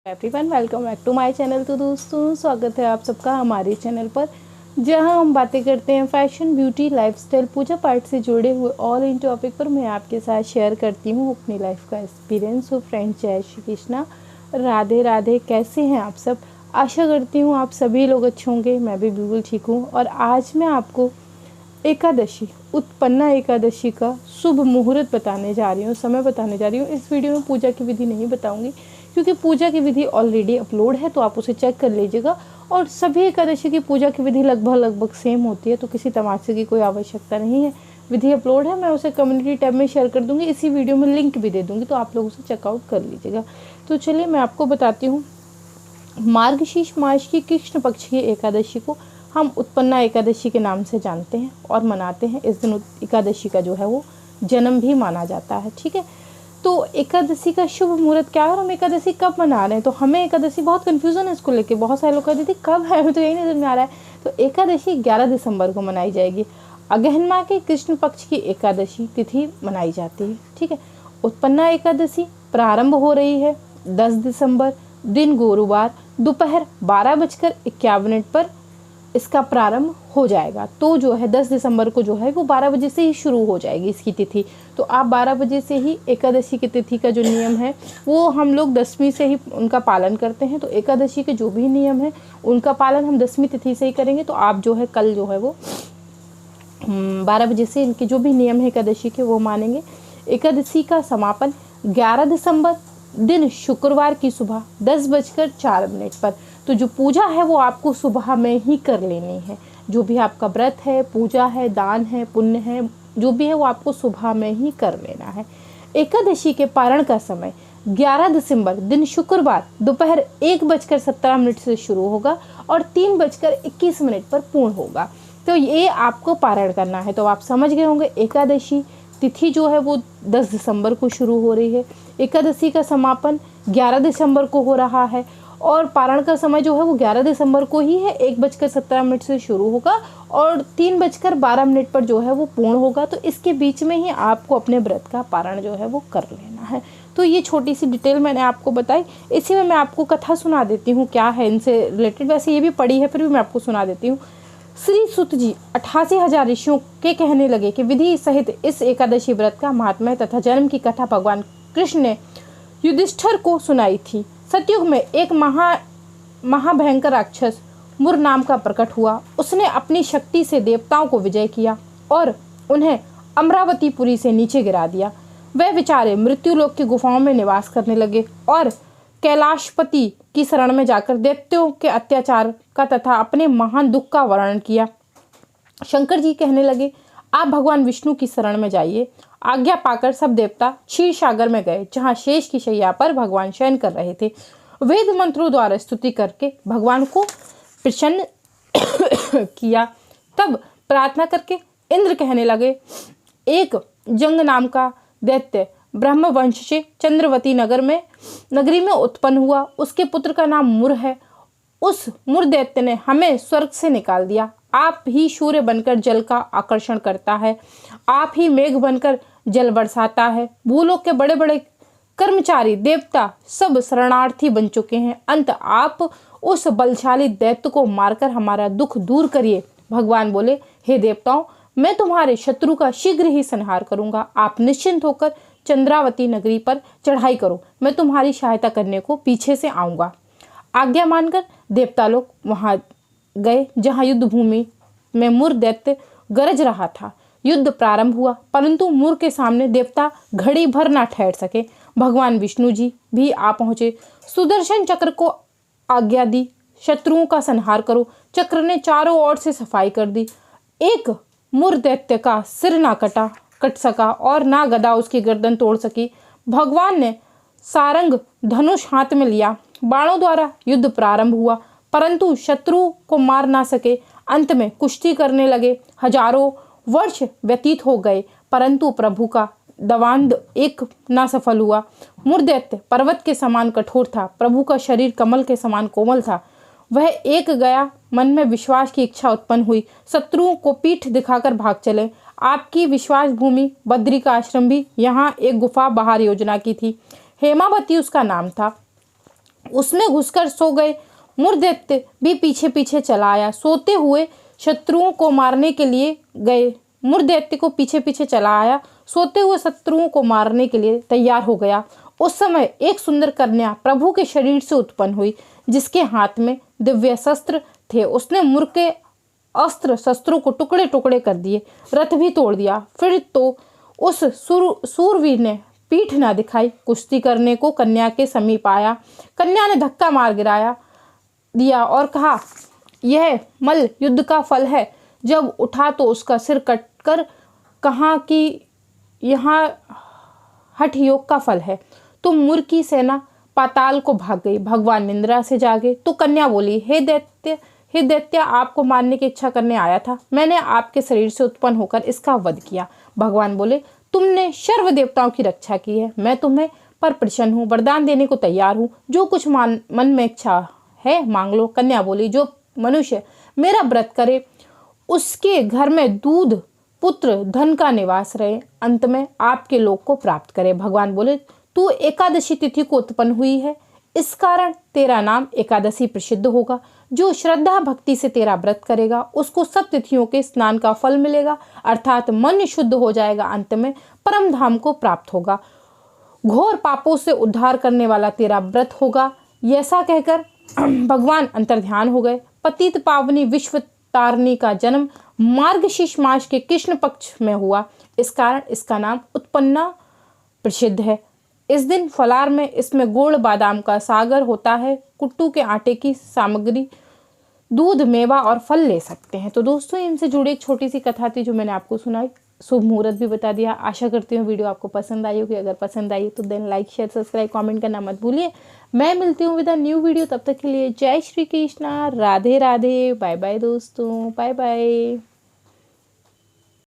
Everyone welcome back to my channel. तो दोस्तों स्वागत है आप सबका हमारे चैनल पर, जहां हम बातें करते हैं फैशन, ब्यूटी, लाइफस्टाइल, पूजा पाठ से जुड़े हुए ऑल इन टॉपिक पर मैं आपके साथ शेयर करती हूं अपनी लाइफ का एक्सपीरियंस। हो फ्रेंड्स, जय श्री कृष्णा, राधे राधे। कैसे हैं आप सब? आशा करती हूँ आप सभी लोग अच्छे होंगे। मैं भी बिल्कुल ठीक हूँ। और आज मैं आपको एकादशी, उत्पन्ना एकादशी का शुभ मुहूर्त बताने जा रही हूँ, समय बताने जा रही हूँ। इस वीडियो में पूजा की विधि नहीं बताऊंगी क्योंकि पूजा की विधि ऑलरेडी अपलोड है, तो आप उसे चेक कर लीजिएगा। और सभी एकादशी की पूजा की विधि लगभग सेम होती है, तो किसी तमाशे की कोई आवश्यकता नहीं है। विधि अपलोड है, मैं उसे कम्युनिटी टैब में शेयर कर दूंगी, इसी वीडियो में लिंक भी दे दूंगी, तो आप लोग उसे चेकआउट कर लीजिएगा। तो चलिए मैं आपको बताती हूँ। मार्गशीर्ष मास की कृष्ण पक्ष की एकादशी को हम उत्पन्ना एकादशी के नाम से जानते हैं और मनाते हैं। इस दिन एकादशी का जो है वो जन्म भी माना जाता है। ठीक है, तो एकादशी का शुभ मुहूर्त क्या है और हम एकादशी कब मना रहे हैं? तो हमें एकादशी बहुत कंफ्यूजन है इसको लेके। बहुत सारे लोग कहते थे कब है, हमें तो यही नजर में आ रहा है। तो एकादशी 11 दिसंबर को मनाई जाएगी। अगहन माह के कृष्ण पक्ष की एकादशी तिथि मनाई जाती है। ठीक है, उत्पन्ना एकादशी प्रारंभ हो रही है 10 दिसंबर, दिन गुरुवार, दोपहर 12:51 पर इसका प्रारंभ हो जाएगा। तो जो है 10 दिसंबर को जो है वो 12 बजे से ही शुरू हो जाएगी इसकी तिथि। तो आप 12 बजे से ही एकादशी की तिथि का जो नियम है वो हम लोग 10वीं से ही उनका पालन करते हैं। तो एकादशी के जो भी नियम है उनका पालन हम 10वीं तिथि से ही करेंगे। तो आप जो है कल जो है वो 12 बजे से इनके जो भी नियम है एकादशी के वो मानेंगे। एकादशी का समापन 11 दिसंबर, दिन शुक्रवार की सुबह 10:04 पर। तो जो पूजा है वो आपको सुबह में ही कर लेनी है। जो भी आपका व्रत है, पूजा है, दान है, पुण्य है, जो भी है वो आपको सुबह में ही कर लेना है। एकादशी के पारण का समय 11 दिसंबर, दिन शुक्रवार, दोपहर 1:17 से शुरू होगा और 3:21 पर पूर्ण होगा। तो ये आपको पारण करना है। तो आप समझ गए होंगे एकादशी तिथि जो है वो 10 दिसंबर को शुरू हो रही है, एकादशी का समापन 11 दिसंबर को हो रहा है और पारण का समय जो है वो 11 दिसंबर को ही है। 1:17 से शुरू होगा और 3:12 पर जो है वो पूर्ण होगा। तो इसके बीच में ही आपको अपने व्रत का पारण जो है वो कर लेना है। तो ये छोटी सी डिटेल मैंने आपको बताई। इसी में मैं आपको कथा सुना देती हूँ, क्या है इनसे रिलेटेड। वैसे ये भी पढ़ी है, फिर भी मैं आपको सुना देती हूँ। श्री सुत जी 88,000 ऋषियों के कहने लगे कि विधि सहित इस एकादशी व्रत का महात्म्य तथा जन्म की कथा भगवान कृष्ण ने युधिष्ठिर को सुनाई थी। सतयुग में एक महाभयंकर राक्षस मुर नाम का प्रकट हुआ। उसने अपनी शक्ति से देवताओं को विजय किया और उन्हें अमरावतीपुरी से नीचे गिरा दिया। वे बेचारे मृत्युलोक की गुफाओं में निवास करने लगे और कैलाशपति की शरण में जाकर दैत्यों के अत्याचार का तथा अपने महान दुख का वर्णन किया। शंकर जी कहने लगे, आप भगवान विष्णु की शरण में जाइए। आज्ञा पाकर सब देवता क्षीर सागर में गए, जहाँ शेष की शैया पर भगवान शयन कर रहे थे। वेद मंत्रों द्वारा स्तुति करके भगवान को प्रसन्न किया। तब प्रार्थना करके इंद्र कहने लगे, एक जंग नाम का दैत्य ब्रह्मवंश से चंद्रवती नगरी में उत्पन्न हुआ। उसके पुत्र का नाम मुर है। उस मुर दैत्य ने हमें स्वर्ग से निकाल दिया। आप ही सूर्य बनकर जल का आकर्षण करता है, आप ही मेघ बनकर जल बरसाता है। भूलोक के बड़े बड़े कर्मचारी देवता सब शरणार्थी बन चुके हैं। अंत आप उस बलशाली दैत्य को मारकर हमारा दुख दूर करिए। भगवान बोले, हे देवताओं, मैं तुम्हारे शत्रु का शीघ्र ही संहार करूंगा। आप निश्चिंत होकर चंद्रावती नगरी पर चढ़ाई करो, मैं तुम्हारी सहायता करने को पीछे से आऊंगा। आज्ञा मानकर देवता लोग वहां गए जहां युद्ध भूमि में मुर दैत्य गरज रहा था। युद्ध प्रारंभ हुआ, परंतु मुर के सामने देवता घड़ी भर ना ठहर सके। भगवान विष्णु जी भी आ पहुंचे। सुदर्शन चक्र को आज्ञा दी, शत्रुओं का संहार करो। चक्र ने चारों ओर से सफाई कर दी। एक मुर दैत्य का सिर ना कट सका और ना गदा उसकी गर्दन तोड़ सकी। भगवान ने सारंग धनुष हाथ में लिया। बाणों द्वारा युद्ध प्रारंभ हुआ, परंतु शत्रु को मार ना सके। अंत में कुश्ती करने लगे। हजारों वर्ष व्यतीत हो गए, परंतु प्रभु का दवांद एक ना सफल हुआ। मुर दैत्य पर्वत के समान कठोर था, प्रभु का शरीर कमल के समान कोमल था। वह एक गया, मन में विश्वास की इच्छा उत्पन्न हुई। शत्रुओं को पीठ दिखाकर भाग चले। आपकी विश्वास भूमि बद्री का आश्रम भी यहाँ एक गुफा बाहर योजना की थी। हेमावती उसका नाम था। उसमें घुसकर सो गए। मुरदैत्य भी पीछे पीछे चला आया। सोते हुए शत्रुओं को मारने के लिए गए। मुरदैत्य को पीछे पीछे चला आया, सोते हुए शत्रुओं को मारने के लिए तैयार हो गया। उस समय एक सुंदर कन्या प्रभु के शरीर से उत्पन्न हुई, जिसके हाथ में दिव्य शस्त्र थे। उसने मुर के अस्त्र शस्त्रों को टुकड़े टुकड़े कर दिए, रथ भी तोड़ दिया। फिर तो उस सूरवीर ने पीठ न दिखाई, कुश्ती करने को कन्या के समीप आया। कन्या ने धक्का मार गिराया दिया और कहा, यह मल्ल युद्ध का फल है। जब उठा तो उसका सिर कटकर कहा कि यहाँ हठ योग का फल है। तो मुर की सेना पाताल को भाग गई। भगवान निंद्रा से जागे तो कन्या बोली, हे दैत्य, आपको मारने की इच्छा करने आया था। मैंने आपके शरीर से उत्पन्न होकर इसका वध किया। भगवान बोले, तुमने सर्व देवताओं की रक्षा की है। मैं तुम्हें पर प्रसन्न हूँ, वरदान देने को तैयार हूँ। जो कुछ मन में इच्छा है मांग लो। कन्या बोली, जो मनुष्य मेरा व्रत करे उसके घर में दूध, पुत्र, धन का निवास रहे, अंत में आपके लोक को प्राप्त करे। भगवान बोले, तू एकादशी तिथि को उत्पन्न हुई है, इस कारण तेरा नाम एकादशी प्रसिद्ध होगा। जो श्रद्धा भक्ति से तेरा व्रत करेगा उसको सब तिथियों के स्नान का फल मिलेगा, अर्थात मन शुद्ध हो जाएगा, अंत में परम धाम को प्राप्त होगा। घोर पापों से उद्धार करने वाला तेरा व्रत होगा। ऐसा कहकर भगवान अंतर्ध्यान हो गए। पतित पावनी विश्व तारणी का जन्म मार्गशीर्ष मास के कृष्ण पक्ष में हुआ, इस कारण इसका नाम उत्पन्ना प्रसिद्ध है। इस दिन फलार में इसमें गुड़ बादाम का सागर होता है। कुट्टू के आटे की सामग्री दूध, मेवा और फल ले सकते हैं। तो दोस्तों, इनसे जुड़ी एक छोटी सी कथा थी जो मैंने आपको सुनाई। शुभ मुहूर्त भी बता दिया। आशा करती हूँ वीडियो आपको पसंद आई होगी। अगर पसंद आई तो then like, share, subscribe, comment करना मत भूलिए। मैं मिलती हूँ विद अ न्यू वीडियो। तब तक के लिए जय श्री कृष्णा, राधे राधे, बाय बाय दोस्तों, बाय बाय।